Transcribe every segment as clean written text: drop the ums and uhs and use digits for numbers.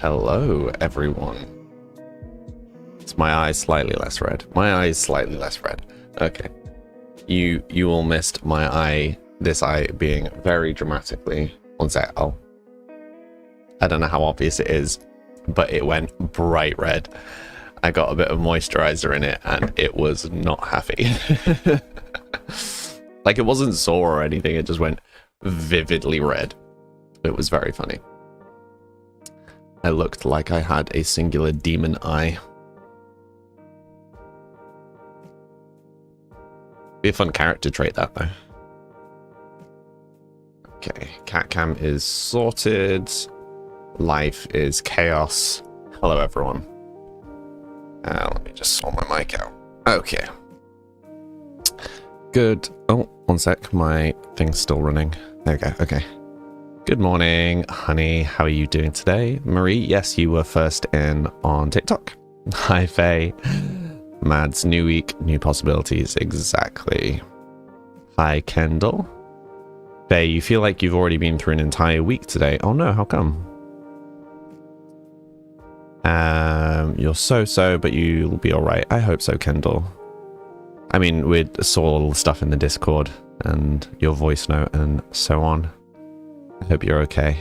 Hello, everyone. It's my eyes slightly less red. My eyes slightly less red. Okay. You all missed my eye, this eye being very dramatically. One sec, I don't know how obvious it is, but it went bright red. I got a bit of moisturizer in it and it was not happy. Like, it wasn't sore or anything, it just went vividly red. It was very funny. I looked like I had a singular demon eye. Be a fun character trait, that, though. Okay, cat cam is sorted. Life is chaos. Hello, everyone. Let me just sort my mic out. Okay. Good. Oh, one sec. My thing's still running. There we go. Okay. Good morning, honey. How are you doing today? Marie, yes, you were first in on TikTok. Hi, Faye. Mads, new week, new possibilities. Exactly. Hi, Kendall. Faye, you feel like you've already been through an entire week today. Oh no, how come? You're so, but you'll be alright. I hope so, Kendall. I mean, we saw all the stuff in the Discord and your voice note and so on. I hope you're okay.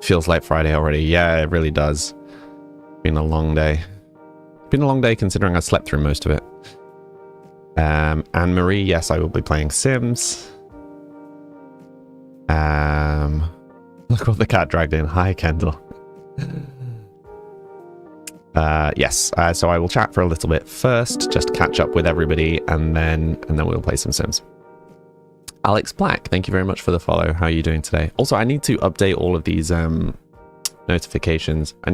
Feels like Friday already. Yeah, it really does. Been a long day. Been a long day considering I slept through most of it. Anne Marie, yes, I will be playing Sims. Look what the cat dragged in. Hi, Kendall. Yes, so I will chat for a little bit first, just to catch up with everybody, and then we'll play some Sims. Alex Black, thank you very much for the follow. How are you doing today? Also, I need to update all of these notifications. I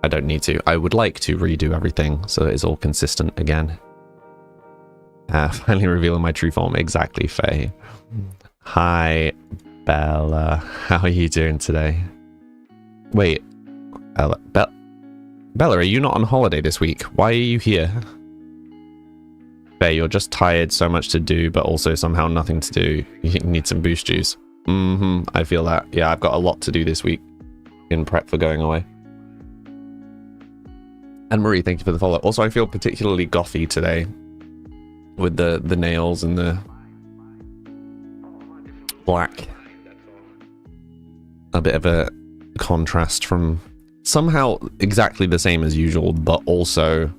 don't need to. I would like to redo everything so that it's all consistent again. Finally revealing my true form. Exactly, Faye. Hi, Bella. How are you doing today? Wait, Bella, are you not on holiday this week? Why are you here? Faye, you're just tired, so much to do, but also somehow nothing to do. You need some boost juice. I feel that. Yeah, I've got a lot to do this week in prep for going away. And Marie, thank you for the follow. Also, I feel particularly gothy today with the nails and the black. A bit of a contrast from somehow exactly the same as usual, but also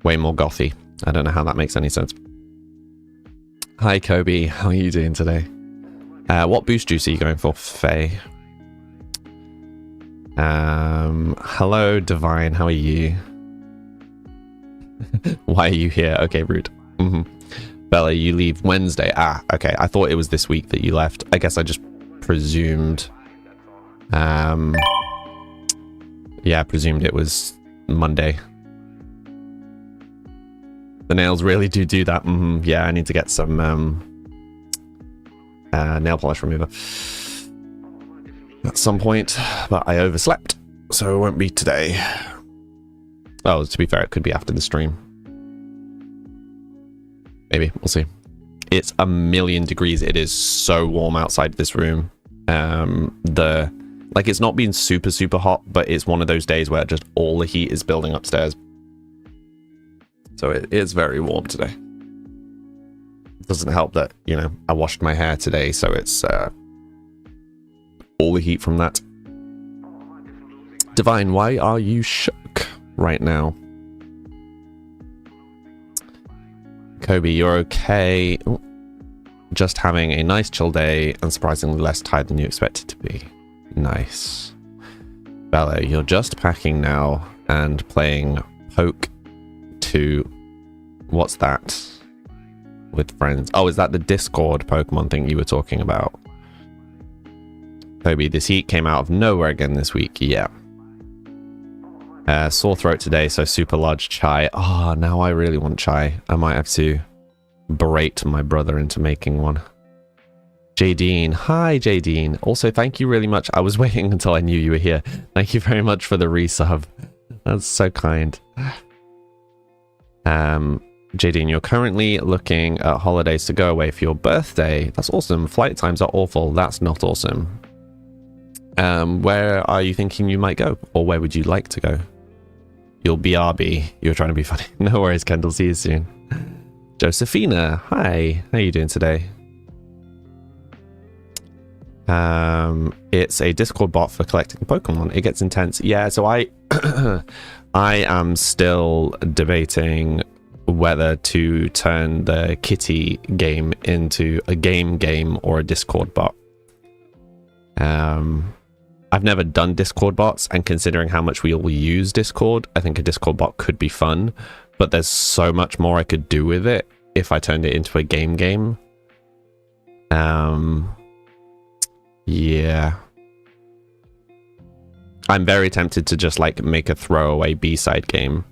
way more gothy. I don't know how that makes any sense. Hi, Kobe. How are you doing today? What boost juice are you going for, Faye? Hello, Divine. How are you? Why are you here? Okay, rude. Bella, you leave Wednesday. Ah, okay. I thought it was this week that you left. I guess I just presumed. Yeah, I presumed it was Monday. The nails really do that. Yeah, I need to get some nail polish remover at some point, but I overslept, so it won't be today. Oh, to be fair, it could be after the stream. Maybe, we'll see. It's a million degrees. It is so warm outside this room. Like, it's not been super hot, but it's one of those days where just all the heat is building upstairs. So it is very warm today. Doesn't help that, you know, I washed my hair today, so it's all the heat from that. Divine, why are you shook right now? Kobe, you're okay. Ooh. Just having a nice chill day and surprisingly less tired than you expected to be. Nice. Bella, you're just packing now and playing Poke 2. What's that? With friends. Oh, is that the Discord Pokemon thing you were talking about? Kobe, this heat came out of nowhere again this week. Yeah. Sore throat today, so super large chai. Oh, now I really want chai. I might have to berate my brother into making one. Jadine. Hi, Jadine. Also, thank you really much. I was waiting until I knew you were here. Thank you very much for the resub. That's so kind. Jadine, you're currently looking at holidays to go away for your birthday. That's awesome. Flight times are awful. That's not awesome. Where are you thinking you might go? Or where would you like to go? You'll BRB. You're trying to be funny. No worries, Kendall. See you soon. Josephina, hi. How are you doing today? It's a Discord bot for collecting Pokemon. It gets intense. Yeah, so I am still debating whether to turn the Kitty game into a game or a Discord bot. I've never done Discord bots, and considering how much we all use Discord, I think a Discord bot could be fun, but there's so much more I could do with it if I turned it into a game. Yeah. I'm very tempted to just like make a throwaway B-side game.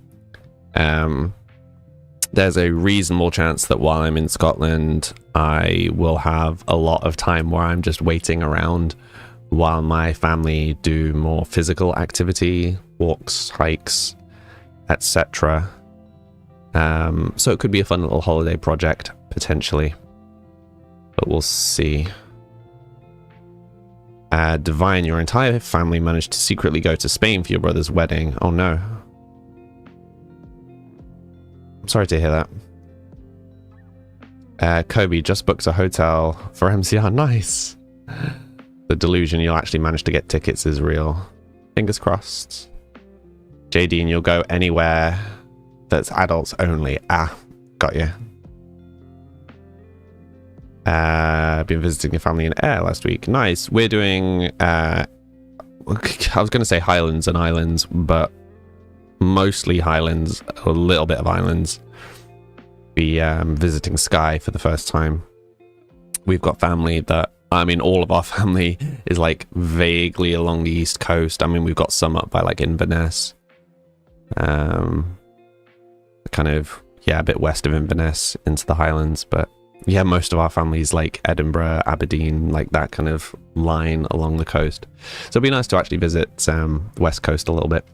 There's a reasonable chance that while I'm in Scotland, I will have a lot of time where I'm just waiting around while my family do more physical activity, walks, hikes, etc. So it could be a fun little holiday project, potentially. But we'll see. Divine, your entire family managed to secretly go to Spain for your brother's wedding. Oh no. I'm sorry to hear that. Kobe just booked a hotel for MCR. Nice. The delusion you'll actually manage to get tickets is real. Fingers crossed. JD, and you'll go anywhere that's adults only. Ah, got you. Been visiting your family in Ayr last week. Nice. We're doing I was going to say Highlands and Islands, but mostly Highlands, a little bit of Islands. Be visiting Skye for the first time. We've got family that, I mean, all of our family is like vaguely along the east coast. I mean, we've got some up by like Inverness, kind of, yeah, a bit west of Inverness into the Highlands, but yeah, most of our family's like Edinburgh, Aberdeen, like that kind of line along the coast. So it'd be nice to actually visit West Coast a little bit.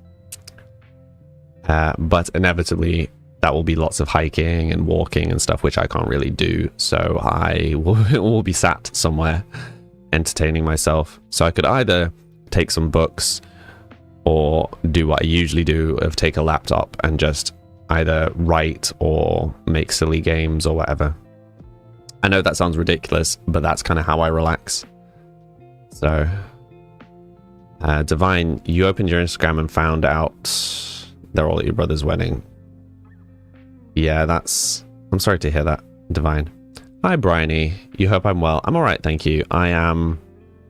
But inevitably, that will be lots of hiking and walking and stuff, which I can't really do. So I will be sat somewhere entertaining myself. So I could either take some books or do what I usually do of take a laptop and just either write or make silly games or whatever. I know that sounds ridiculous, but that's kind of how I relax. So, Divine, you opened your Instagram and found out they're all at your brother's wedding. Yeah, I'm sorry to hear that, Divine. Hi, Bryony. You hope I'm well. I'm all right, thank you. I am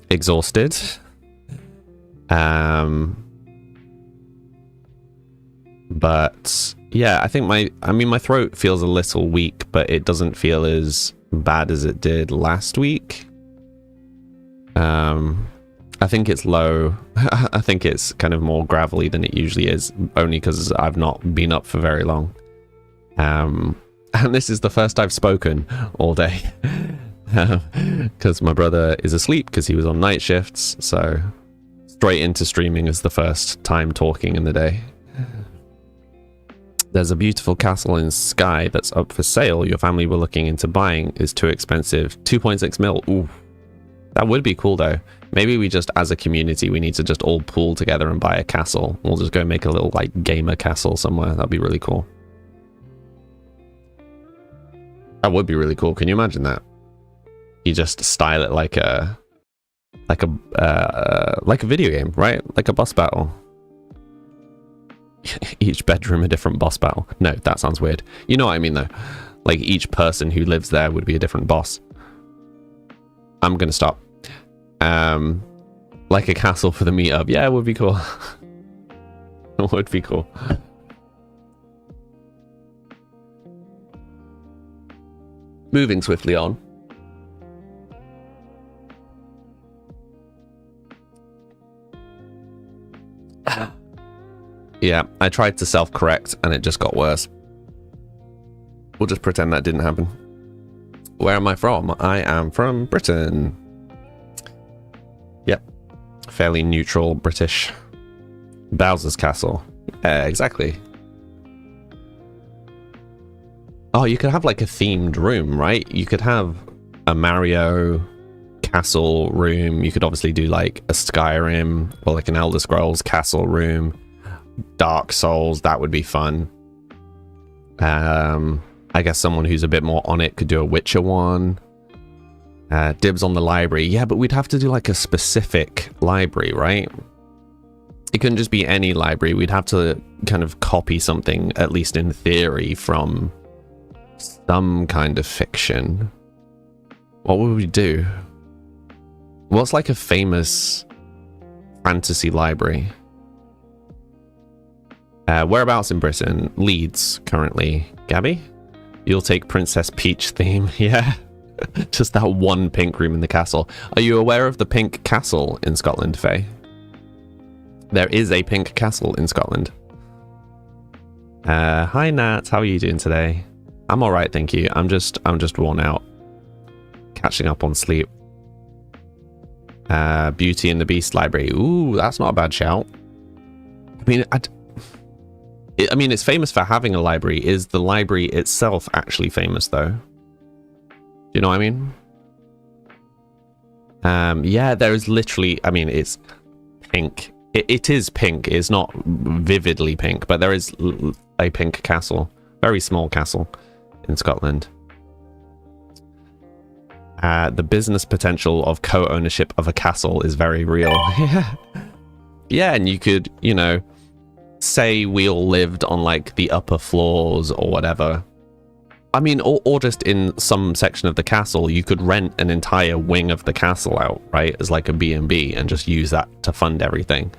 exhausted. But yeah, I think my throat feels a little weak, but it doesn't feel as bad as it did last week. I think it's low. I think it's kind of more gravelly than it usually is, only because I've not been up for very long. And this is the first I've spoken all day, because my brother is asleep because he was on night shifts, so straight into streaming is the first time talking in the day. There's a beautiful castle in Skye that's up for sale. Your family were looking into buying. Is too expensive. 2.6 mil. Ooh, that would be cool though. Maybe we just, as a community, we need to just all pool together and buy a castle. We'll just go make a little like gamer castle somewhere. That'd be really cool. That would be really cool. Can you imagine that? You just style it like a video game, right? Like a boss battle. Each bedroom a different boss battle. No, that sounds weird. You know what I mean though. Like each person who lives there would be a different boss. I'm gonna stop. Like a castle for the meetup. Yeah, it would be cool. It would be cool. Moving swiftly on. Yeah, I tried to self-correct and it just got worse. We'll just pretend that didn't happen. Where am I from? I am from Britain. Yep. Fairly neutral British. Bowser's Castle. Exactly. Oh, you could have like a themed room, right? You could have a Mario castle room. You could obviously do like a Skyrim or like an Elder Scrolls castle room. Dark Souls, that would be fun. I guess someone who's a bit more on it could do a Witcher one. Dibs on the library. Yeah, but we'd have to do like a specific library, right? It couldn't just be any library. We'd have to kind of copy something, at least in theory, from some kind of fiction. What would we do? What's like a famous fantasy library? Whereabouts in Britain? Leeds, currently. Gabby? You'll take Princess Peach theme. Yeah. Just that one pink room in the castle. Are you aware of the pink castle in Scotland, Faye? There is a pink castle in Scotland. Hi Nat, how are you doing today? I'm alright, thank you. I'm just worn out. Catching up on sleep. Beauty and the Beast library. Ooh, that's not a bad shout. I mean, it's famous for having a library. Is the library itself actually famous, though? Do you know what I mean? Yeah, there is literally... I mean, it's pink. It is pink. It's not vividly pink, but there is a pink castle. Very small castle in Scotland. The business potential of co-ownership of a castle is very real. Yeah. Yeah, and you could, you know, say we all lived on like the upper floors or whatever. I mean, or just in some section of the castle, you could rent an entire wing of the castle out, right, as like a B&B and just use that to fund everything.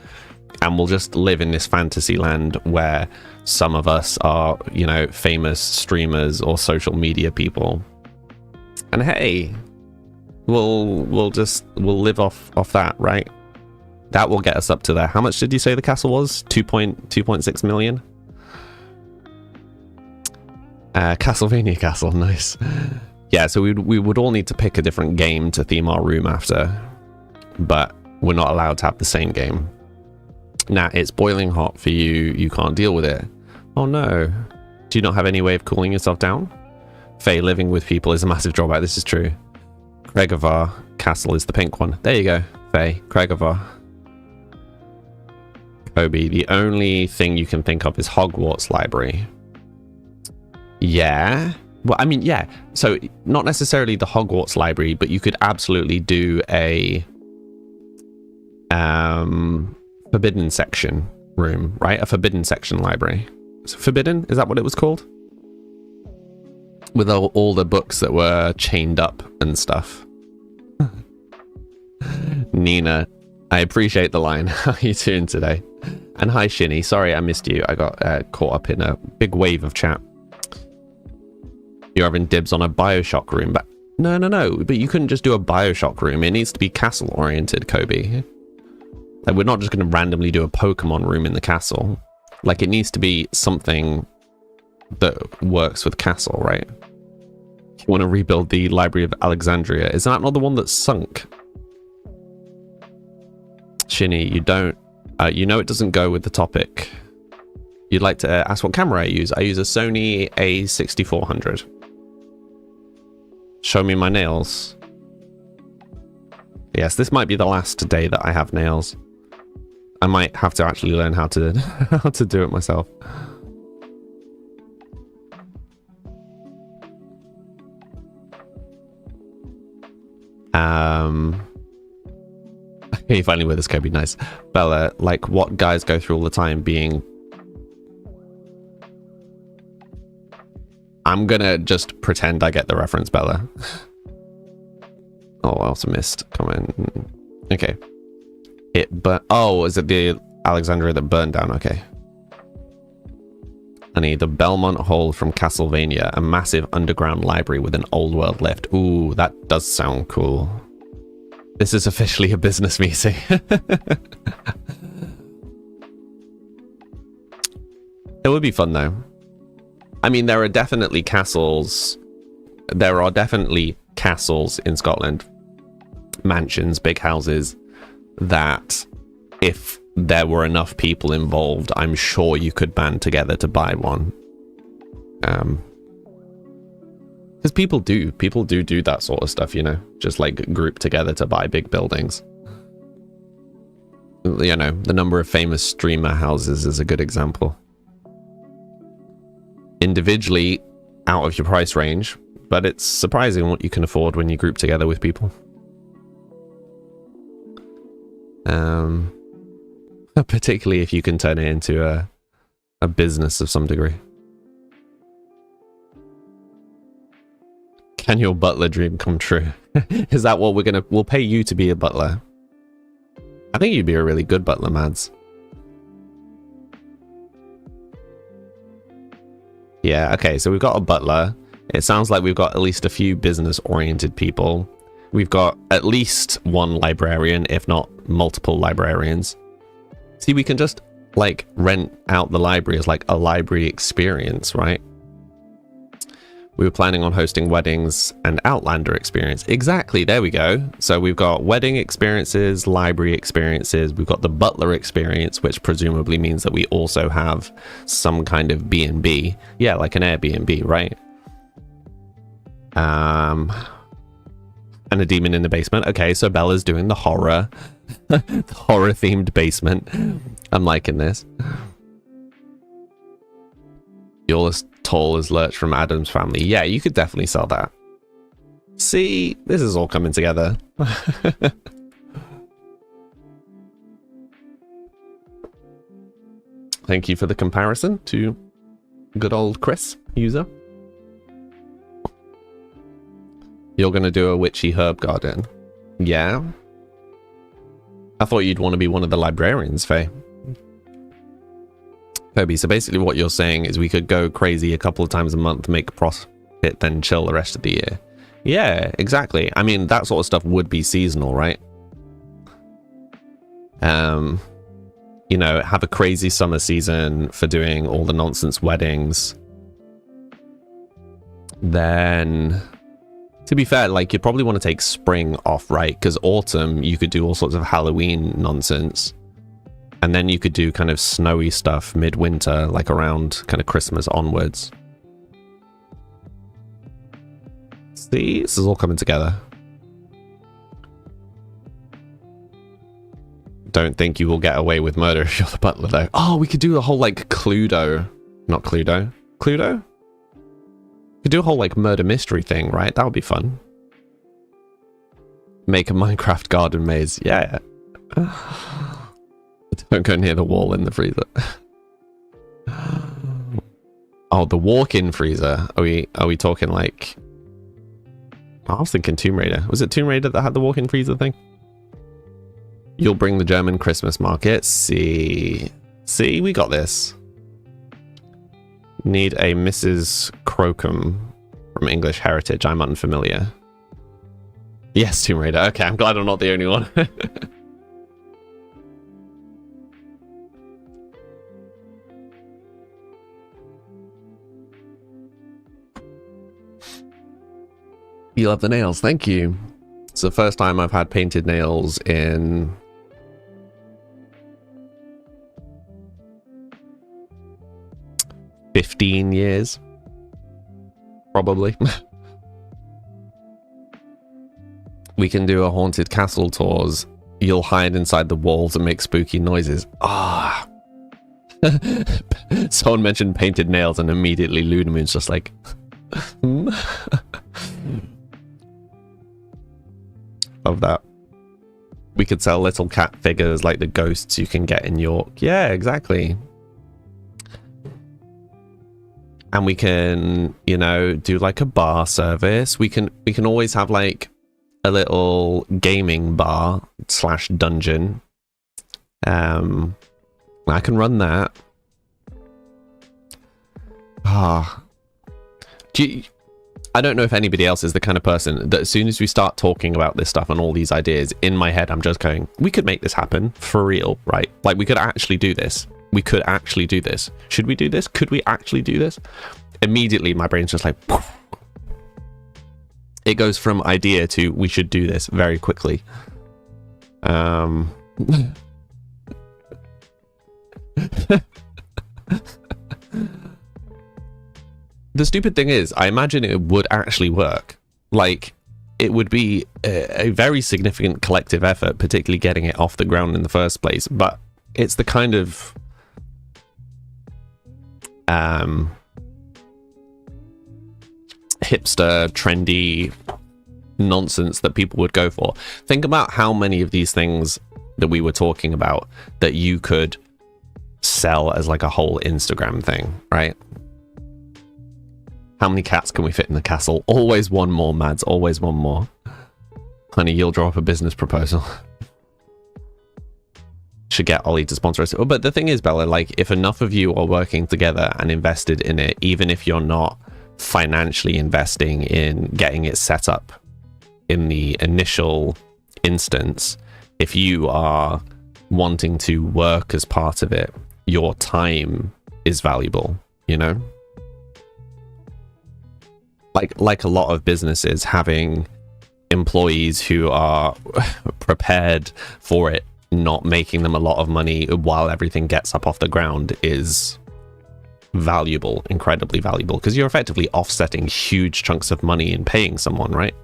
And we'll just live in this fantasy land where some of us are, you know, famous streamers or social media people. And hey, we'll live off that, right? That will get us up to there. How much did you say the castle was? 2.6 million? Castlevania castle, nice. Yeah, so we would all need to pick a different game to theme our room after, but we're not allowed to have the same game. Nah, it's boiling hot for you. You can't deal with it. Oh no. Do you not have any way of cooling yourself down? Faye, living with people is a massive drawback. This is true. Cregovar castle is the pink one. There you go, Faye. Cregovar. Kobe, the only thing you can think of is Hogwarts library. Yeah. Well, I mean, yeah. So not necessarily the Hogwarts library, but you could absolutely do a forbidden section room, right? A forbidden section library. So forbidden? Is that what it was called? With all the books that were chained up and stuff. Nina, I appreciate the line. How are you doing today? And hi, Shinny. Sorry I missed you. I got caught up in a big wave of chat. You're having dibs on a Bioshock room, but no. But you couldn't just do a Bioshock room. It needs to be castle-oriented, Kobe. Like, we're not just going to randomly do a Pokemon room in the castle. Like, it needs to be something that works with castle, right? You want to rebuild the Library of Alexandria. Is that not the one that's sunk? Shinny, you don't... you know it doesn't go with the topic. You'd like to ask what camera I use. I use a Sony A6400. Show me my nails. Yes, this might be the last day that I have nails. I might have to actually learn how to how to do it myself. Okay, finally with this Kobe, nice. Bella, like what guys go through all the time being... I'm gonna just pretend I get the reference, Bella. Oh, I also missed comment. Okay. Oh, is it the Alexandria that burned down? Okay. Honey, the Belmont Hold from Castlevania, a massive underground library with an old world lift. Ooh, that does sound cool. This is officially a business meeting. It would be fun though. I mean, there are definitely castles. There are definitely castles in Scotland, mansions, big houses, that if there were enough people involved, I'm sure you could band together to buy one. Because people do that sort of stuff, you know, just like group together to buy big buildings. You know, the number of famous streamer houses is a good example. Individually, out of your price range, but it's surprising what you can afford when you group together with people. Particularly if you can turn it into a business of some degree. Can your butler dream come true? Is that what we'll pay you to be a butler? I think you'd be a really good butler, Mads. Yeah, okay, so we've got a butler. It sounds like we've got at least a few business-oriented people. We've got at least one librarian, if not multiple librarians. See, we can just, like, rent out the library as, like, a library experience, right? We were planning on hosting weddings and Outlander experience. Exactly, there we go. So we've got wedding experiences, library experiences. We've got the butler experience, which presumably means that we also have some kind of B&B. Yeah, like an Airbnb, right? And a demon in the basement. Okay, so Bella's doing the horror. The horror-themed basement. I'm liking this. You're as tall as Lurch from Addams Family. Yeah, you could definitely sell that. See, this is all coming together. Thank you for the comparison to good old Chris, user. You're going to do a witchy herb garden. Yeah. I thought you'd want to be one of the librarians, Faye. Kobe, so basically what you're saying is we could go crazy a couple of times a month, make a profit, then chill the rest of the year. Yeah, exactly. I mean, that sort of stuff would be seasonal, right? You know, have a crazy summer season for doing all the nonsense weddings. Then, to be fair, like, you'd probably want to take spring off, right? Because autumn, you could do all sorts of Halloween nonsense. And then you could do kind of snowy stuff midwinter, like around kind of Christmas onwards. See, this is all coming together. Don't think you will get away with murder if you're the butler, though. Oh, we could do a whole, like, Cluedo. Not Cluedo. Cluedo? We could do a whole, like, murder mystery thing, right? That would be fun. Make a Minecraft garden maze. Yeah. Don't go near the wall in the freezer. Oh, the walk-in freezer. Are we talking like... I was thinking Tomb Raider. Was it Tomb Raider that had the walk-in freezer thing? You'll bring the German Christmas market. See, we got this. Need a Mrs. Crocombe from English Heritage. I'm unfamiliar. Yes, Tomb Raider. Okay, I'm glad I'm not the only one. You love the nails, thank you. It's the first time I've had painted nails in... ...15 years. Probably. We can do a haunted castle tours. You'll hide inside the walls and make spooky noises. Ah. Someone mentioned painted nails and immediately Lunamoon's just like... Love that. We could sell little cat figures like the ghosts you can get in York. Yeah, exactly. And we can, you know, do like a bar service. We can always have like a little gaming bar / dungeon. I can run that. I don't know if anybody else is the kind of person that as soon as we start talking about this stuff and all these ideas, in my head, I'm just going, we could make this happen for real, right? Like, we could actually do this. We could actually do this. Should we do this? Could we actually do this? Immediately, my brain's just like, poof. It goes from idea to we should do this very quickly. The stupid thing is, I imagine it would actually work. Like, it would be a very significant collective effort, particularly getting it off the ground in the first place. But it's the kind of hipster, trendy nonsense that people would go for. Think about how many of these things that we were talking about that you could sell as like a whole Instagram thing, right? How many cats can we fit in the castle? Always one more, Mads. Always one more. Honey, you'll draw up a business proposal. Should get Ollie to sponsor us. But the thing is, Bella, like, if enough of you are working together and invested in it, even if you're not financially investing in getting it set up in the initial instance, if you are wanting to work as part of it, your time is valuable, you know? Like a lot of businesses, having employees who are prepared for it not making them a lot of money while everything gets up off the ground is valuable, incredibly valuable, because you're effectively offsetting huge chunks of money in paying someone, right?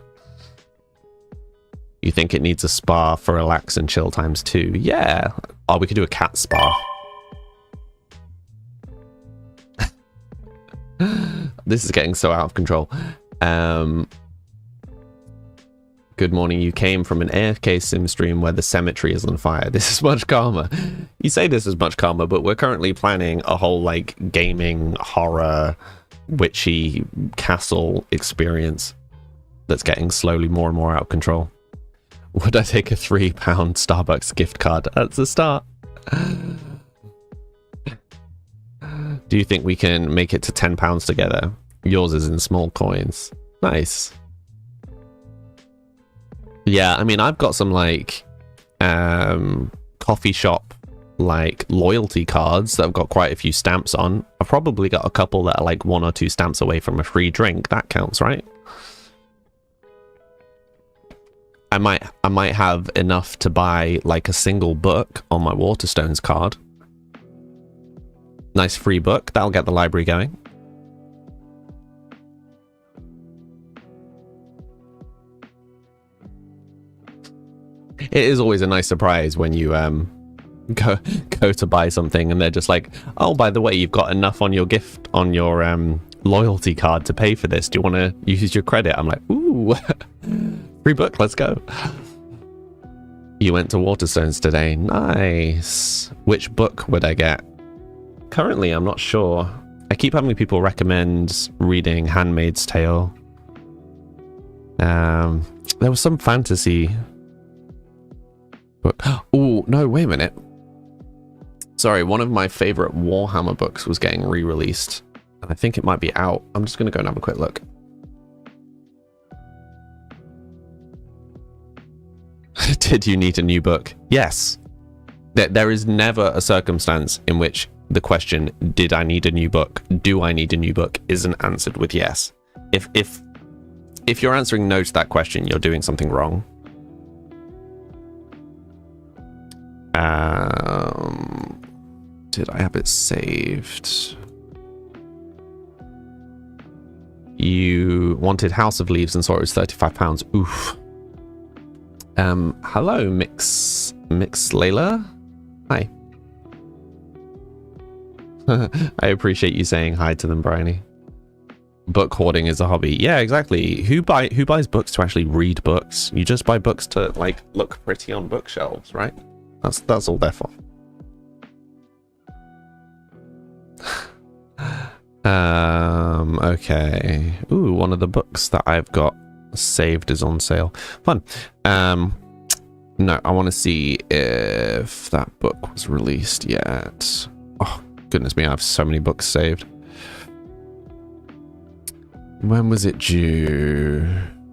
You think it needs a spa for relax and chill times too? Yeah. Oh, we could do a cat spa. This is getting so out of control. Good morning. You came from an AFK sim stream where the cemetery is on fire. This is much calmer. You say this is much calmer, but we're currently planning a whole like gaming, horror, witchy castle experience that's getting slowly more and more out of control. Would I take a £3 Starbucks gift card? That's a start. Do you think we can make it to £10 together? Yours is in small coins. Nice. Yeah, I mean, I've got some like coffee shop like loyalty cards that have got quite a few stamps on. I've probably got a couple that are like 1 or 2 stamps away from a free drink. That counts, right? I might have enough to buy like a single book on my Waterstones card. Nice free book. That'll get the library going. It is always a nice surprise when you go to buy something and they're just like, oh, by the way, you've got enough on your gift on your loyalty card to pay for this. Do you want to use your credit? I'm like, ooh, free book. Let's go. You went to Waterstones today. Nice. Which book would I get? Currently, I'm not sure. I keep having people recommend reading Handmaid's Tale. There was some fantasy book. Oh, no, wait a minute. Sorry, one of my favorite Warhammer books was getting re-released. I think it might be out. I'm just going to go and have a quick look. Did you need a new book? Yes. There is never a circumstance in which the question, did I need a new book? Do I need a new book? Isn't answered with yes. If you're answering no to that question, you're doing something wrong. Did I have it saved? You wanted House of Leaves and saw it was £35. Oof. Hello, Mix Layla. Hi. I appreciate you saying hi to them, Bryony. Book hoarding is a hobby. Yeah, exactly. Who buys books to actually read books? You just buy books to like look pretty on bookshelves, right? That's all they're for. Okay. Ooh, one of the books that I've got saved is on sale. Fun. No, I want to see if that book was released yet. Oh, goodness me, I have so many books saved. When was it due?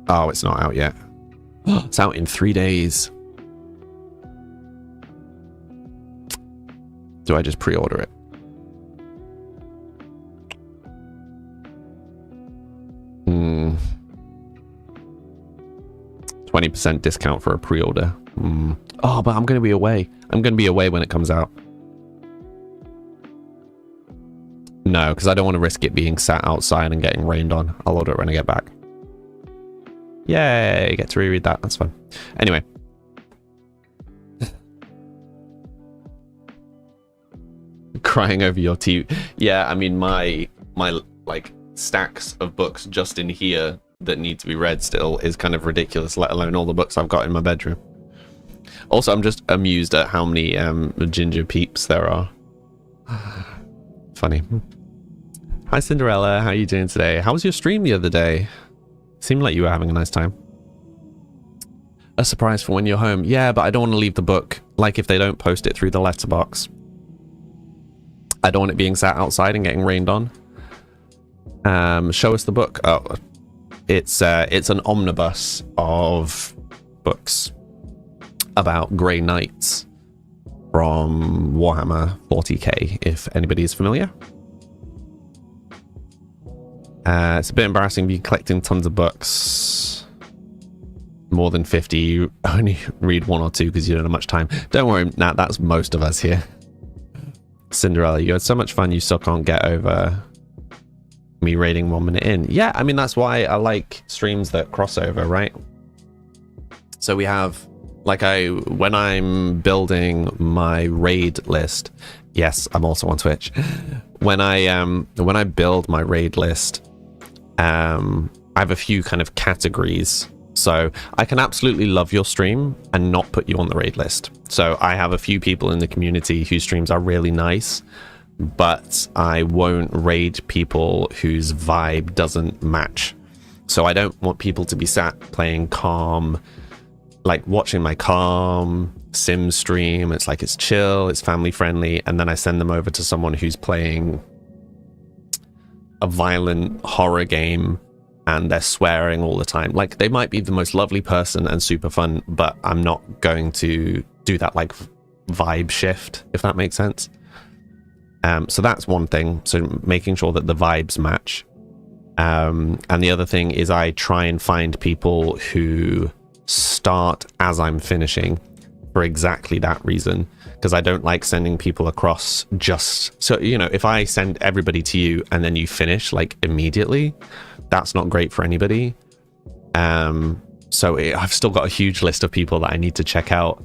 Oh, it's not out yet. It's out in 3 days. Do I just pre-order it? Hmm. 20% discount for a pre-order. Oh, but I'm going to be away. I'm going to be away when it comes out. No, because I don't want to risk it being sat outside and getting rained on. I'll order it when I get back. Yay, get to reread that. That's fun. Anyway. Crying over your tea. Yeah, I mean, my like stacks of books just in here that need to be read still is kind of ridiculous, let alone all the books I've got in my bedroom. Also, I'm just amused at how many ginger peeps there are. Funny. Hi Cinderella, how are you doing today? How was your stream the other day? Seemed like you were having a nice time. A surprise for when you're home. Yeah, but I don't want to leave the book, like if they don't post it through the letterbox. I don't want it being sat outside and getting rained on. Show us the book. Oh, it's an omnibus of books about Grey Knights from Warhammer 40k, if anybody is familiar. It's a bit embarrassing to be collecting tons of books. More than 50. You only read one or two because you don't have much time. Don't worry, Nat, that's most of us here. Cinderella, you had so much fun you still can't get over me raiding 1 minute in. Yeah, I mean, that's why I like streams that cross over, right? So we have, like, when I'm building my raid list, yes, I'm also on Twitch. When I build my raid list, I have a few kind of categories. So I can absolutely love your stream and not put you on the raid list. So I have a few people in the community whose streams are really nice, but I won't raid people whose vibe doesn't match. So I don't want people to be sat playing calm, like watching my calm Sims stream. It's like, it's chill, it's family friendly, and then I send them over to someone who's playing a violent horror game and they're swearing all the time. Like, they might be the most lovely person and super fun, but I'm not going to do that like vibe shift, if that makes sense. So that's one thing. So making sure that the vibes match. And the other thing is I try and find people who start as I'm finishing for exactly that reason, because I don't like sending people across just so, you know, if I send everybody to you and then you finish like immediately, that's not great for anybody. So I've still got a huge list of people that I need to check out,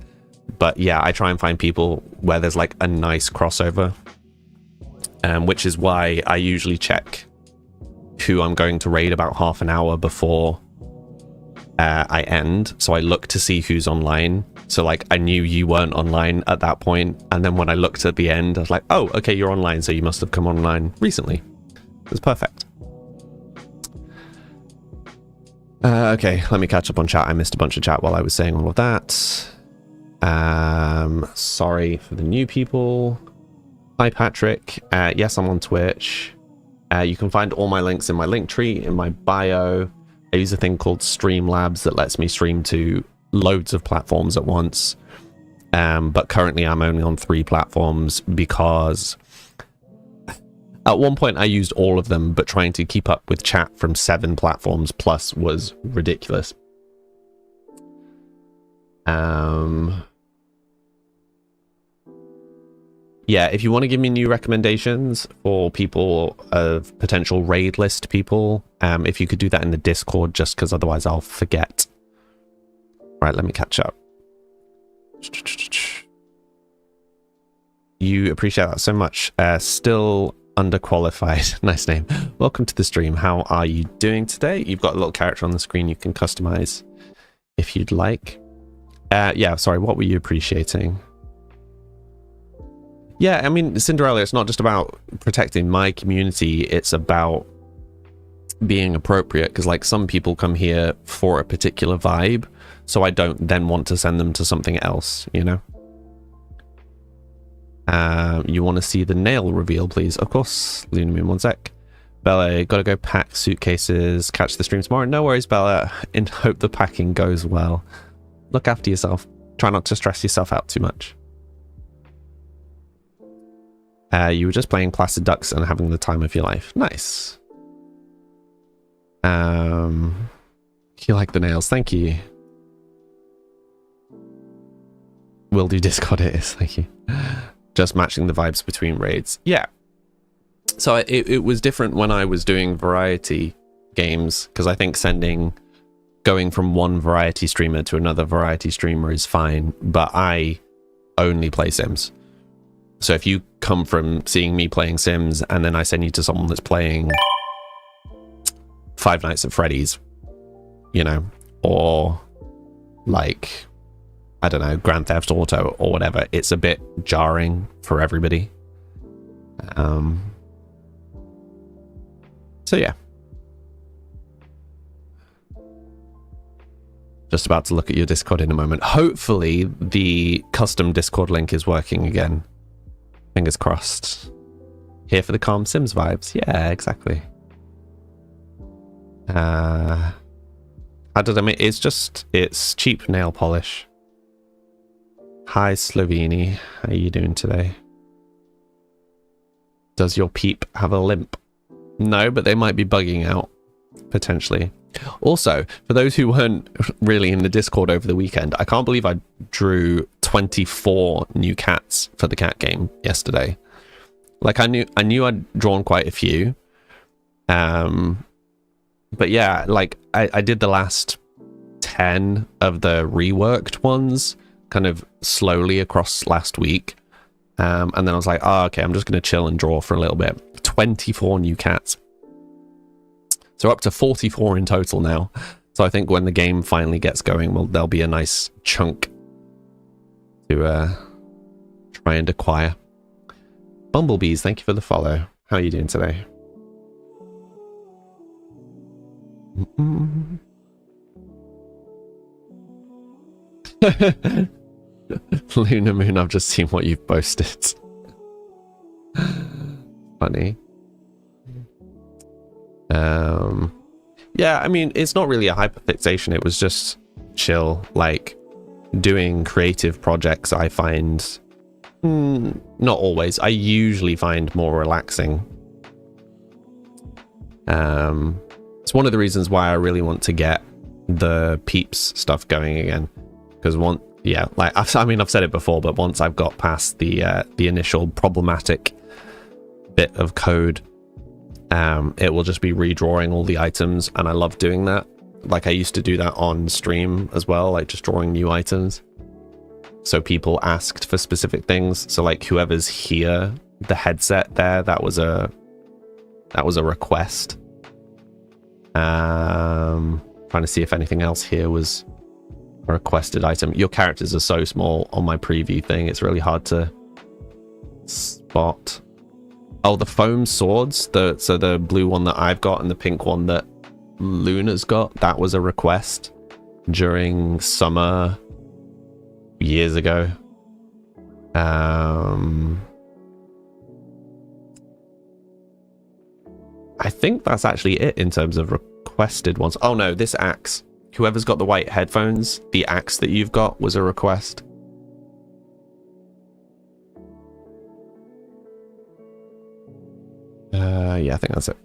but yeah, I try and find people where there's like a nice crossover, which is why I usually check who I'm going to raid about half an hour before I end. So I look to see who's online. So like, I knew you weren't online at that point, and then when I looked at the end, I was like, oh, okay, you're online, so you must have come online recently. It's perfect. Okay, let me catch up on chat. I missed a bunch of chat while I was saying all of that. Sorry for the new people. Hi, Patrick. Yes, I'm on Twitch. You can find all my links in my link tree, in my bio. I use a thing called Streamlabs that lets me stream to loads of platforms at once. But currently I'm only on 3 platforms because at one point I used all of them, but trying to keep up with chat from 7 platforms plus was ridiculous. Yeah, if you want to give me new recommendations for people of potential raid list people, if you could do that in the Discord, just because otherwise I'll forget. Right, let me catch up. You appreciate that so much. Still underqualified. Nice name. Welcome to the stream. How are you doing today? You've got a little character on the screen you can customize if you'd like. Yeah, sorry, what were you appreciating? Yeah, I mean, Cinderella, it's not just about protecting my community, it's about being appropriate, because like some people come here for a particular vibe, so I don't then want to send them to something else, you know? You want to see the nail reveal, please? Of course, Lunamoon, one sec. Bella, gotta go pack suitcases, catch the stream tomorrow. No worries, Bella, and hope the packing goes well. Look after yourself. Try not to stress yourself out too much. You were just playing Placid Ducks and having the time of your life. Nice. You like the nails. Thank you. Will do Discord it is. Thank you. Just matching the vibes between raids. Yeah. So it was different when I was doing variety games, because I think going from one variety streamer to another variety streamer is fine, but I only play Sims. So if you come from seeing me playing Sims and then I send you to someone that's playing Five Nights at Freddy's, you know, or like, I don't know, Grand Theft Auto or whatever, it's a bit jarring for everybody. So yeah. Just about to look at your Discord in a moment. Hopefully the custom Discord link is working again. Fingers crossed. Here for the calm Sims vibes. Yeah, exactly. How did I make it's cheap nail polish. Hi Sloveni, how are you doing today? Does your peep have a limp? No, but they might be bugging out, potentially. Also, for those who weren't really in the Discord over the weekend, I can't believe I drew 24 new cats for the cat game yesterday. Like, I knew I'd drawn quite a few. But yeah, like, I did the last 10 of the reworked ones kind of slowly across last week. And then I was like, oh, okay, I'm just going to chill and draw for a little bit. 24 new cats. So up to 44 in total now. So I think when the game finally gets going, well, there'll be a nice chunk to try and acquire. Bumblebees, thank you for the follow. How are you doing today? Luna Moon, I've just seen what you've posted. Funny. Yeah, I mean, it's not really a hyperfixation. It was just chill, like doing creative projects. I find not always. I usually find more relaxing. It's one of the reasons why I really want to get the Peeps stuff going again, because I've said it before, but once I've got past the initial problematic bit of code, it will just be redrawing all the items, and I love doing that. Like, I used to do that on stream as well, like just drawing new items. So people asked for specific things. So like whoever's here, the headset there, that was a request. Trying to see if anything else here was a requested item. Your characters are so small on my preview thing, it's really hard to spot. Oh, the foam swords, so the blue one that I've got and the pink one that Luna's got, that was a request during summer years ago. I think that's actually it in terms of requested ones. Oh no, this axe. Whoever's got the white headphones, the axe that you've got was a request. Yeah, I think that's it.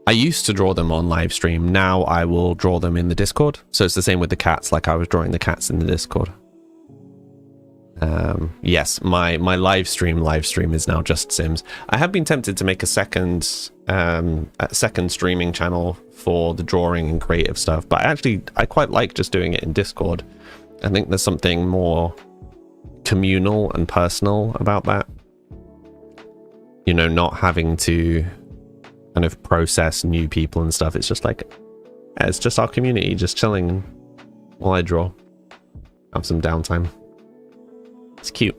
I used to draw them on live stream. Now I will draw them in the Discord. So it's the same with the cats, like I was drawing the cats in the Discord. Yes, my live stream is now just Sims. I have been tempted to make a second streaming channel for the drawing and creative stuff, but I quite like just doing it in Discord. I think there's something more communal and personal about that. You know, not having to kind of process new people and stuff. It's just like, it's just our community, just chilling while I draw. Have some downtime. It's cute.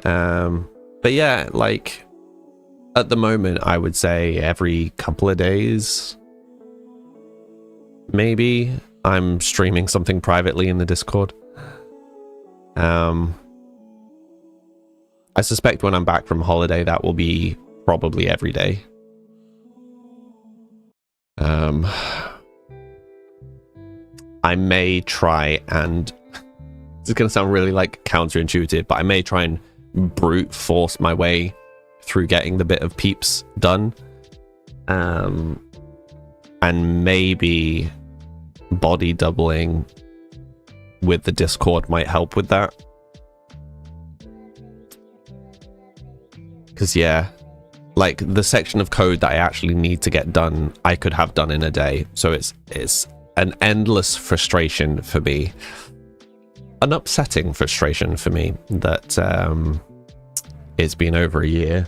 But yeah, like at the moment, I would say every couple of days, maybe, I'm streaming something privately in the Discord. I suspect when I'm back from holiday, that will be probably every day. I may try and, it's going to sound really like counterintuitive, but I may try and brute force my way through getting the bit of Peeps done. And maybe body doubling with the Discord might help with that. Because yeah, like the section of code that I actually need to get done, I could have done in a day. So it's an endless frustration for me, an upsetting frustration for me that it's been over a year.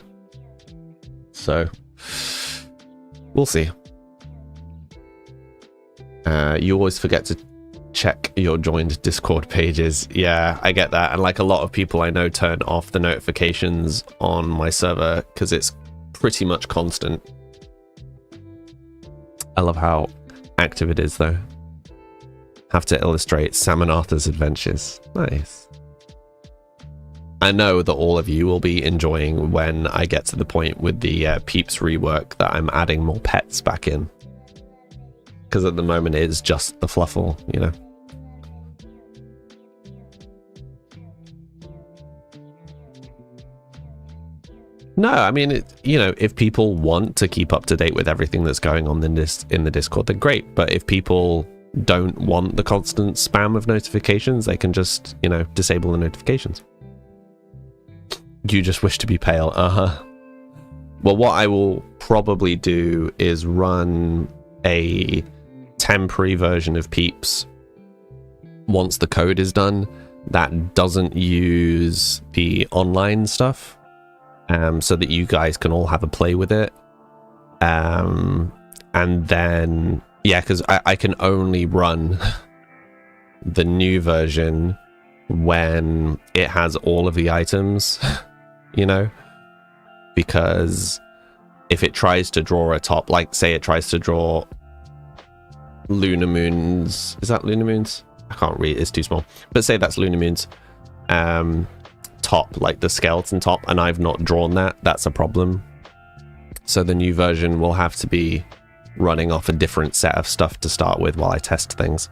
So we'll see. You always forget to check your joined Discord pages. Yeah, I get that. And like a lot of people I know turn off the notifications on my server because it's pretty much constant. I love how active it is though. Have to illustrate Sam and Arthur's adventures. Nice. I know that all of you will be enjoying when I get to the point with the Peeps rework that I'm adding more pets back in. Because at the moment it is just the Fluffle, you know. No, I mean, you know, if people want to keep up to date with everything that's going on in the Discord, then great. But if people don't want the constant spam of notifications, they can just, you know, disable the notifications. You just wish to be pale. Well, what I will probably do is run a temporary version of Peeps once the code is done that doesn't use the online stuff, so that you guys can all have a play with it. And then, yeah, because I can only run the new version when it has all of the items, you know, because if it tries to draw a top, like say it tries to draw Lunamoon's, is that Lunamoon's? I can't read, it's too small, but say that's Lunamoon's top, like the skeleton top, and I've not drawn that, that's a problem. So the new version will have to be running off a different set of stuff to start with while I test things.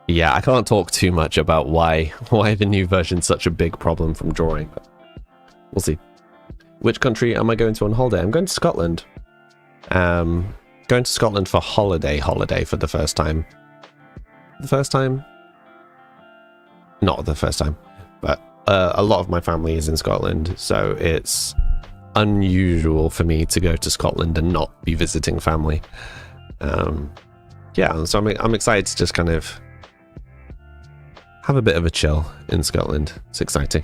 Yeah, I can't talk too much about why the new version's such a big problem from drawing, but we'll see. Which country am I going to on holiday? I'm going to Scotland. Going to Scotland for holiday for the first time. The first time? Not the first time, but a lot of my family is in Scotland, so it's unusual for me to go to Scotland and not be visiting family. Yeah, so I'm excited to just kind of have a bit of a chill in Scotland. It's exciting.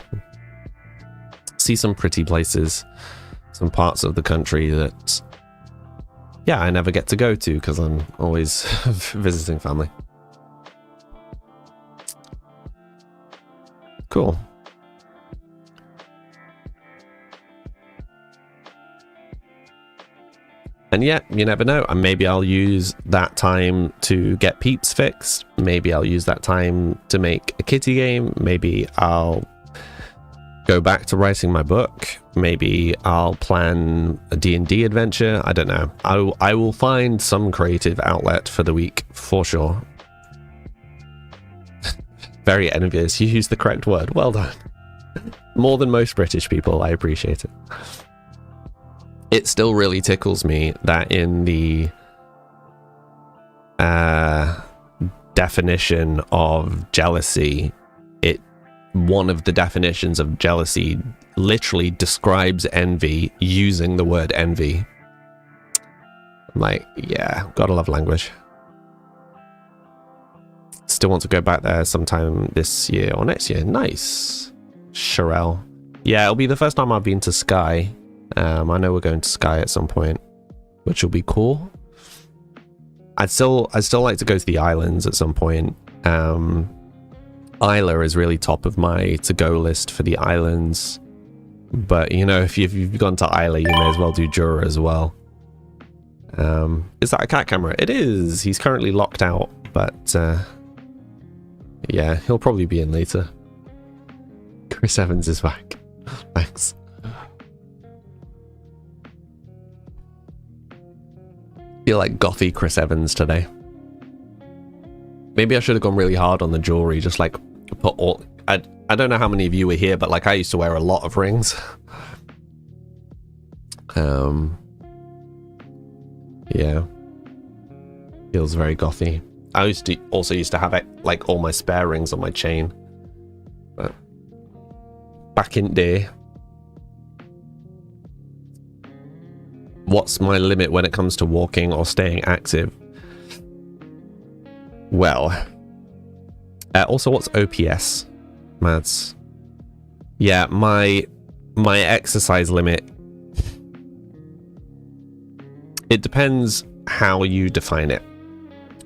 See some pretty places, some parts of the country that, yeah, I never get to go to because I'm always visiting family. Cool. And yeah, you never know. And maybe I'll use that time to get Peeps fixed. Maybe I'll use that time to make a kitty game. Maybe I'll go back to writing my book. Maybe I'll plan a D&D adventure. I don't know. I will find some creative outlet for the week for sure. Very envious. You used the correct word. Well done. More than most British people. I appreciate it. It still really tickles me that in the definition of jealousy, one of the definitions of jealousy literally describes envy using the word envy. I'm like, yeah, gotta love language. Still want to go back there sometime this year or next year. Nice. Sherelle. Yeah, it'll be the first time I've been to Skye. I know we're going to Skye at some point, which will be cool. I'd still like to go to the islands at some point. Isla is really top of my to-go list for the islands. But, you know, if you've gone to Isla, you may as well do Jura as well. Is that a cat camera? It is. He's currently locked out, but yeah, he'll probably be in later. Chris Evans is back. Thanks. Feel like gothy Chris Evans today. Maybe I should have gone really hard on the jewelry, just like put all... I don't know how many of you were here, but like I used to wear a lot of rings. Yeah. Feels very gothy. I also used to have like all my spare rings on my chain. But back in day. What's my limit when it comes to walking or staying active? Well, also, what's OPS, Mads? Yeah, my exercise limit. It depends how you define it.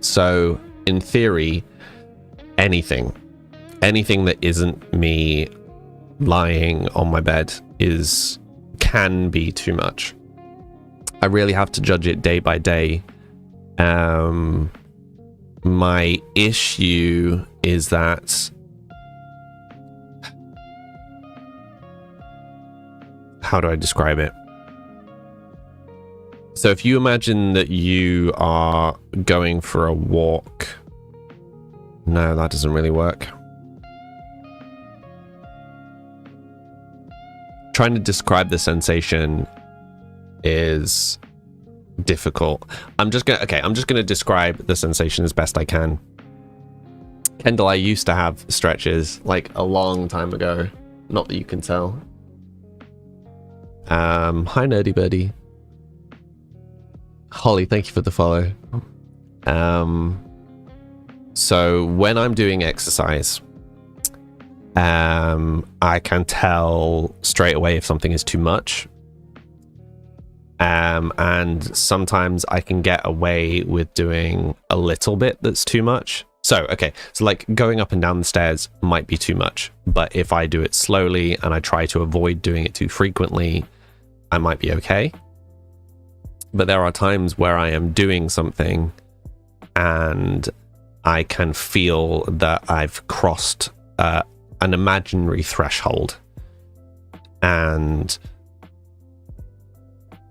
So, in theory, anything that isn't me lying on my bed can be too much. I really have to judge it day by day. My issue is that, how do I describe it? So if you imagine that you are going for a walk, no, that doesn't really work. Trying to describe the sensation is difficult. I'm just gonna describe the sensation as best I can. Kendall, I used to have stretches like a long time ago. Not that you can tell. Hi Nerdy Birdie. Holly, thank you for the follow. So when I'm doing exercise, I can tell straight away if something is too much. And sometimes I can get away with doing a little bit that's too much. So like going up and down the stairs might be too much, but if I do it slowly and I try to avoid doing it too frequently, I might be okay. But there are times where I am doing something and I can feel that I've crossed an imaginary threshold. And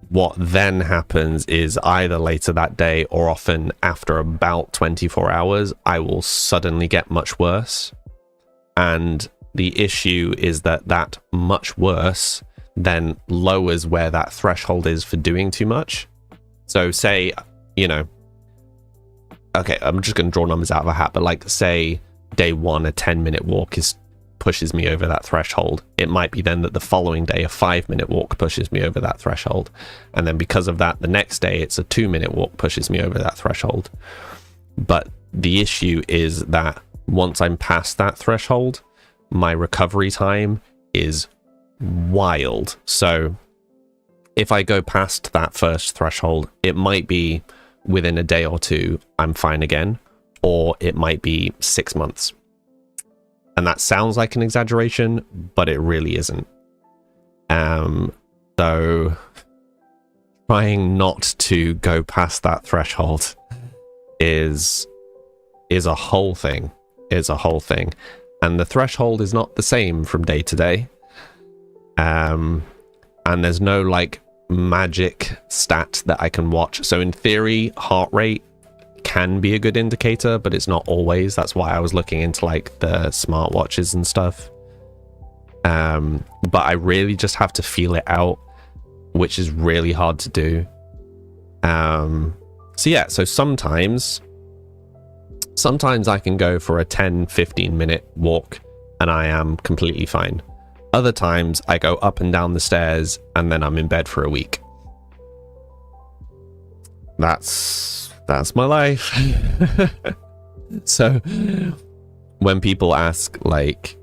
what then happens is either later that day or often after about 24 hours, I will suddenly get much worse. And the issue is that much worse then lowers where that threshold is for doing too much. So say, I'm just going to draw numbers out of a hat, but like say day one, a 10-minute walk pushes me over that threshold. It might be then that the following day, a 5-minute walk pushes me over that threshold. And then because of that, the next day, it's a 2-minute walk pushes me over that threshold. But the issue is that once I'm past that threshold, my recovery time is wild. So if I go past that first threshold, it might be within a day or two, I'm fine again, or it might be 6 months. And that sounds like an exaggeration, but it really isn't. So trying not to go past that threshold is a whole thing. And the threshold is not the same from day to day. And there's no like magic stat that I can watch. So in theory, heart rate can be a good indicator, but it's not always. That's why I was looking into like the smartwatches and stuff. But I really just have to feel it out, which is really hard to do. So sometimes I can go for a 10-15 minute walk and I am completely fine. Other times I go up and down the stairs and then I'm in bed for a week. That's my life. So when people ask like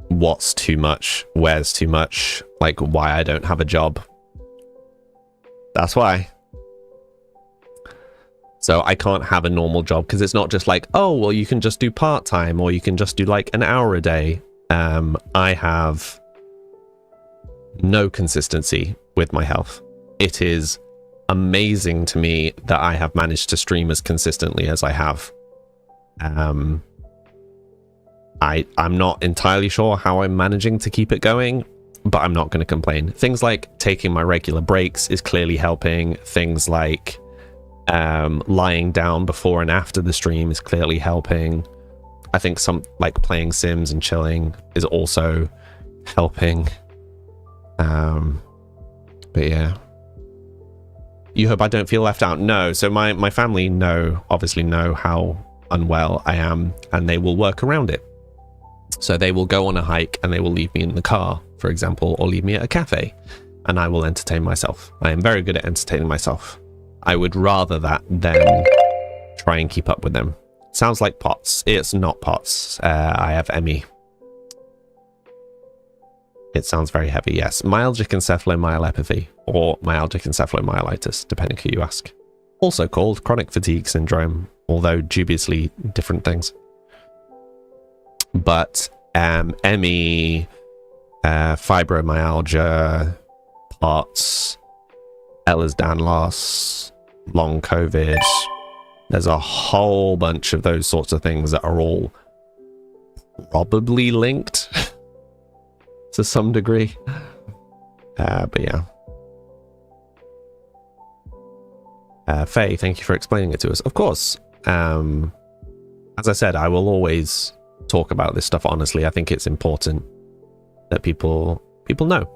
what's too much, where's too much, like why I don't have a job, that's why. So I can't have a normal job because it's not just like, oh well, you can just do part-time or you can just do like an hour a day. I have no consistency with my health. It is amazing to me that I have managed to stream as consistently as I have. I'm not entirely sure how I'm managing to keep it going, but I'm not going to complain. Things like taking my regular breaks is clearly helping. Things like lying down before and after the stream is clearly helping. I think some like playing Sims and chilling is also helping. But yeah. You hope I don't feel left out? No. So my family obviously know how unwell I am, and they will work around it. So they will go on a hike and they will leave me in the car, for example, or leave me at a cafe, and I will entertain myself. I am very good at entertaining myself. I would rather that than try and keep up with them. Sounds like POTS. It's not POTS. I have ME. It sounds very heavy, yes. Myalgic encephalomyelopathy, or myalgic encephalomyelitis, depending who you ask. Also called chronic fatigue syndrome, although dubiously different things. But ME, fibromyalgia, POTS, Ehlers-Danlos, long COVID. There's a whole bunch of those sorts of things that are all probably linked to some degree. But yeah. Faye, thank you for explaining it to us. Of course. As I said, I will always talk about this stuff honestly. I think it's important that people know.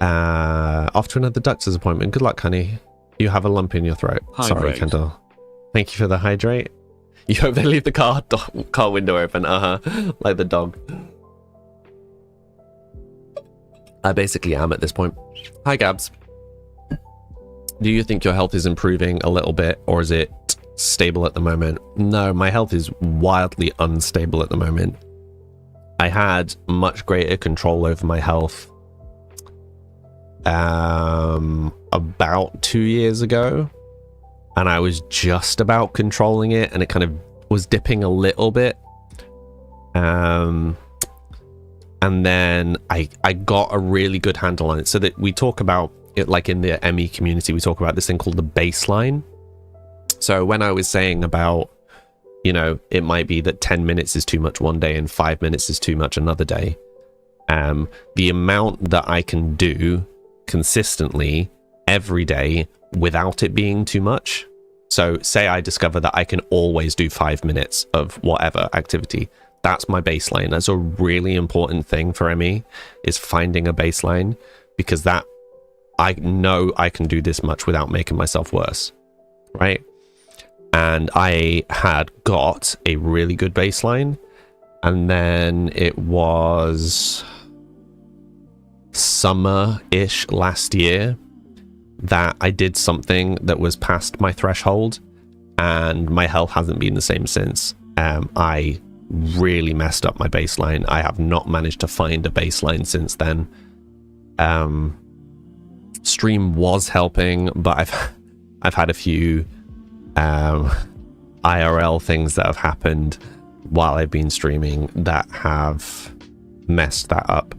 Off to another doctor's appointment. Good luck, honey. You have a lump in your throat. Hydrate. Sorry, Kendall. Thank you for the hydrate. You hope they leave the car window open. Like the dog. I basically am at this point. Hi, Gabs. Do you think your health is improving a little bit, or is it stable at the moment? No, my health is wildly unstable at the moment. I had much greater control over my health about 2 years ago, and I was just about controlling it, and it kind of was dipping a little bit. And then I got a really good handle on it. So that we talk about it, like in the ME community, we talk about this thing called the baseline. So when I was saying about, you know, it might be that 10 minutes is too much one day and 5 minutes is too much another day. The amount that I can do consistently every day without it being too much. So say I discover that I can always do 5 minutes of whatever activity. That's my baseline. That's a really important thing for ME, is finding a baseline, because that I know I can do this much without making myself worse, right? And I had got a really good baseline, and then it was summer-ish last year that I did something that was past my threshold, and my health hasn't been the same since. I really messed up my baseline. I have not managed to find a baseline since then. Stream was helping, but I've had a few IRL things that have happened while I've been streaming that have messed that up.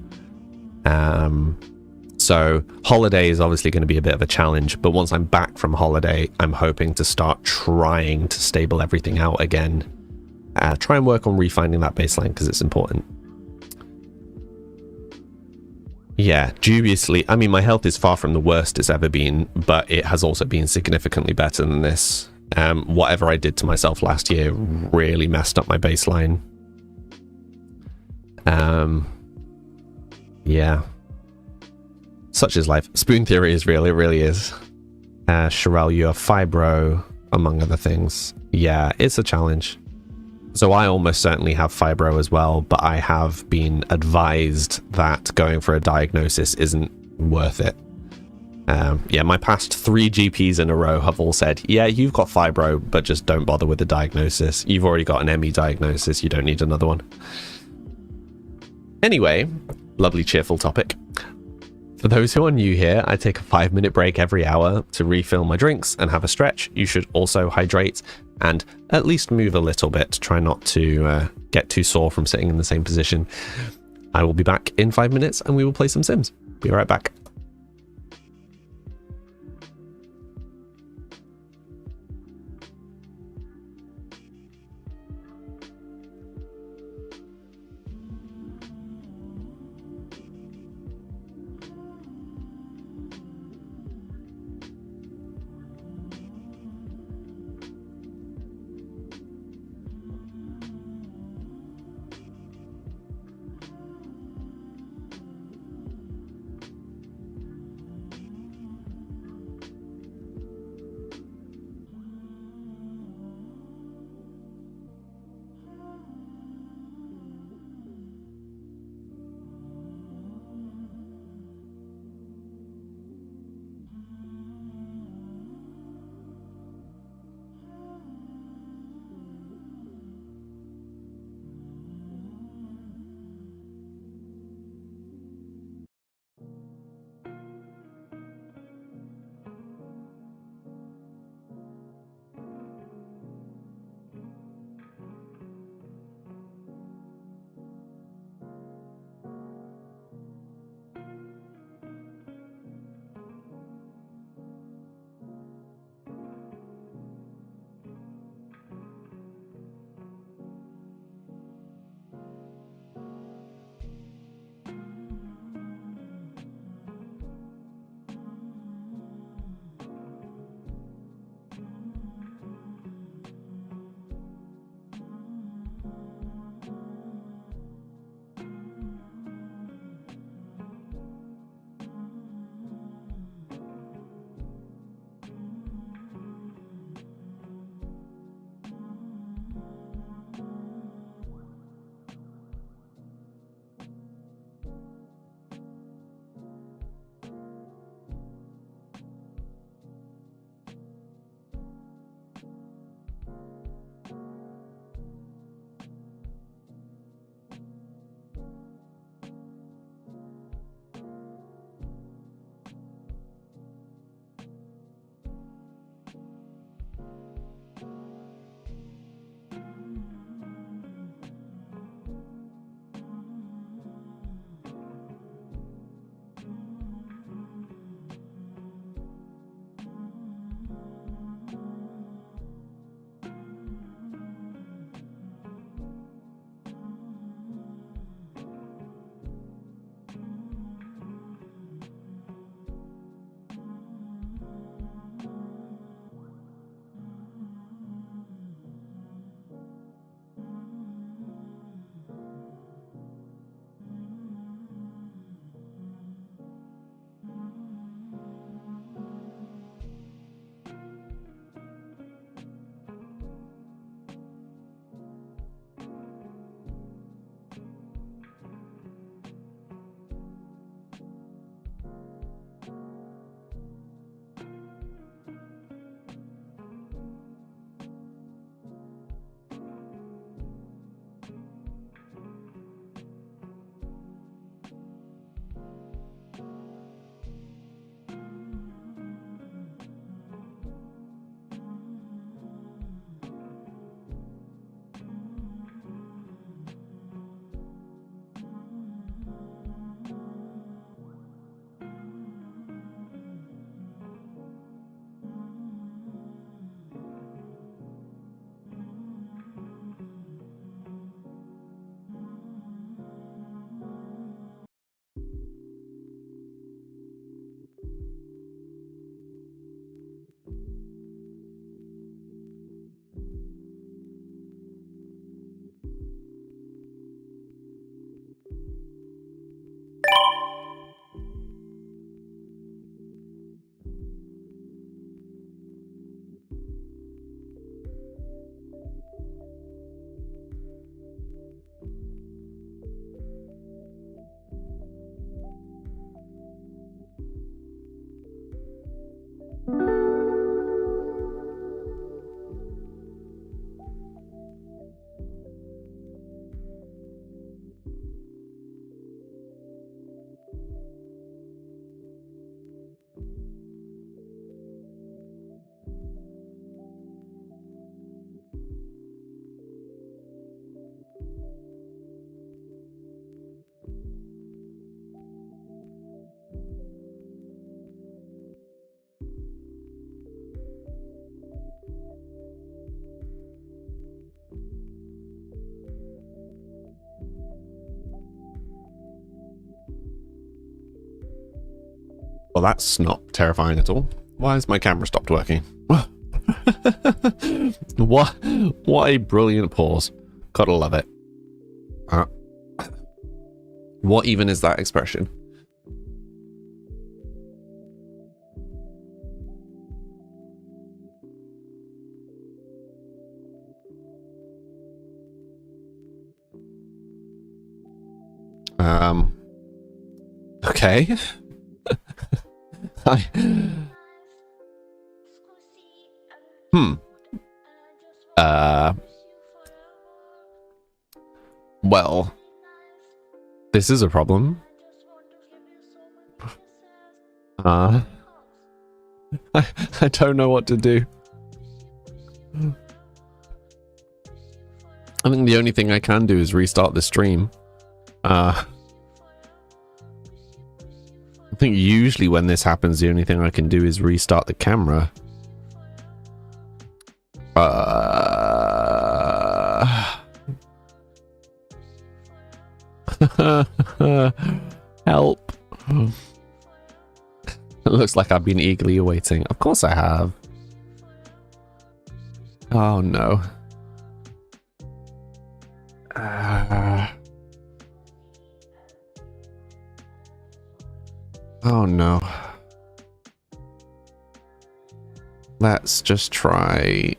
So holiday is obviously going to be a bit of a challenge, but once I'm back from holiday, I'm hoping to start trying to stable everything out again. Try and work on refinding that baseline, because it's important. Yeah, dubiously, I mean, my health is far from the worst it's ever been, but it has also been significantly better than this. Whatever I did to myself last year really messed up my baseline. Yeah. Such is life. Spoon theory is real, it really is. Sherelle, you have fibro, among other things. Yeah, it's a challenge. So I almost certainly have fibro as well, but I have been advised that going for a diagnosis isn't worth it. Yeah, my past 3 GPs in a row have all said, yeah, you've got fibro, but just don't bother with the diagnosis. You've already got an ME diagnosis, you don't need another one. Anyway, lovely cheerful topic. For those who are new here, I take a 5-minute break every hour to refill my drinks and have a stretch. You should also hydrate and at least move a little bit. Try not to get too sore from sitting in the same position. I will be back in 5 minutes and we will play some Sims. Be right back. Well, that's not terrifying at all. Why has my camera stopped working? What a brilliant pause. Gotta love it. What even is that expression? Okay. Well, this is a problem. I don't know what to do. I think the only thing I can do is restart the stream. I think usually when this happens, the only thing I can do is restart the camera. Help. It looks like I've been eagerly awaiting. Of course I have. Oh no. Oh no. Let's just try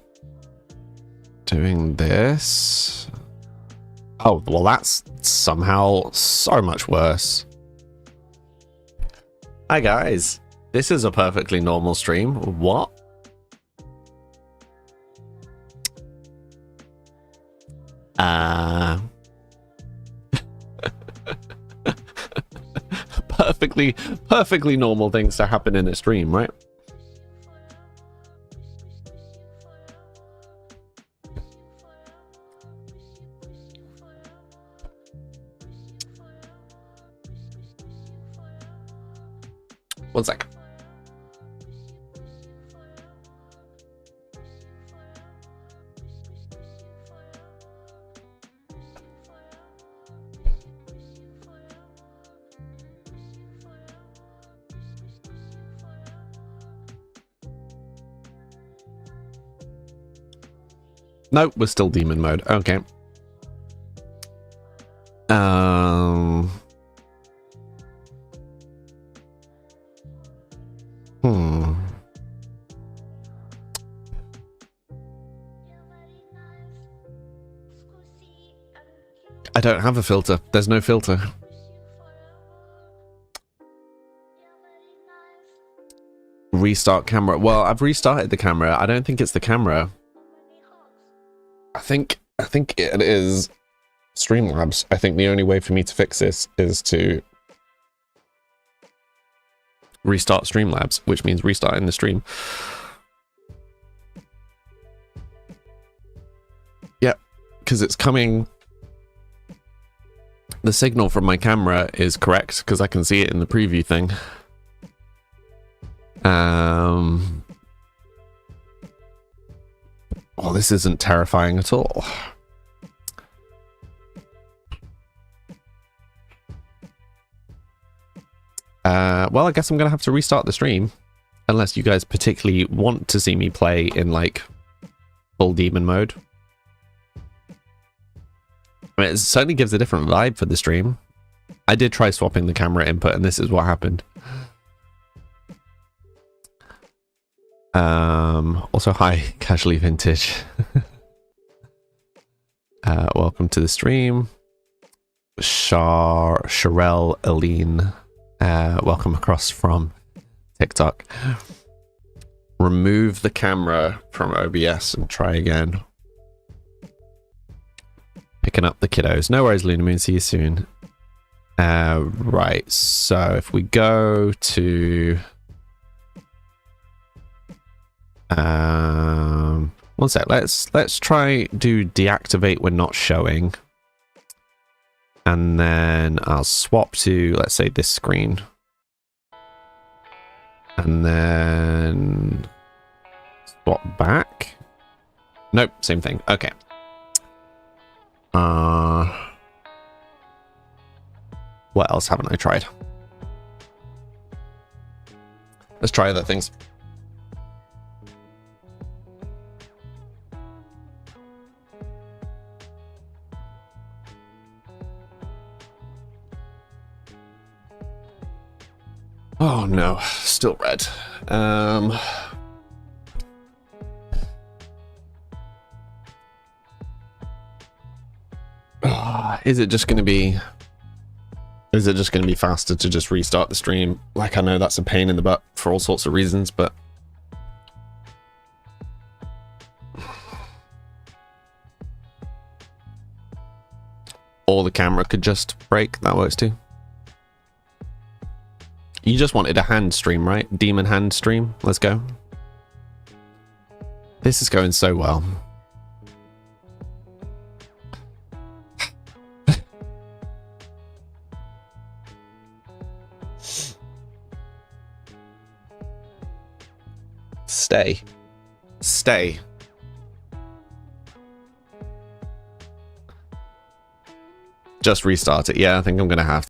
doing this. Oh, well, that's somehow so much worse. Hi guys, this is a perfectly normal stream. What? Perfectly normal things to happen in a stream, right? One sec. Nope, we're still demon mode. Okay. I don't have a filter. There's no filter. Restart camera. Well, I've restarted the camera. I don't think it's the camera. I think it is Streamlabs. I think the only way for me to fix this is to restart Streamlabs, which means restarting the stream. Yep, because it's coming. The signal from my camera is correct because I can see it in the preview thing. Oh, this isn't terrifying at all. Well, I guess I'm gonna have to restart the stream, unless you guys particularly want to see me play in like full demon mode. I mean, it certainly gives a different vibe for the stream. I did try swapping the camera input, and this is what happened. Also, hi, Casually Vintage. Welcome to the stream. Sharelle Aline. Welcome across from TikTok. Remove the camera from OBS and try again. Picking up the kiddos. No worries, Lunamoon. See you soon. Right. So if we go to... one sec. Let's try do deactivate when not showing. And then I'll swap to, let's say, this screen. And then swap back. Nope, same thing. Okay. What else haven't I tried? Let's try other things. Oh no, still red. Is it just going to be... Is it just going to be faster to just restart the stream? Like, I know that's a pain in the butt for all sorts of reasons, but... Or the camera could just break. That works too. You just wanted a hand stream, right? Demon hand stream. Let's go. This is going so well. Stay. Stay. Just restart it. Yeah, I think I'm going to have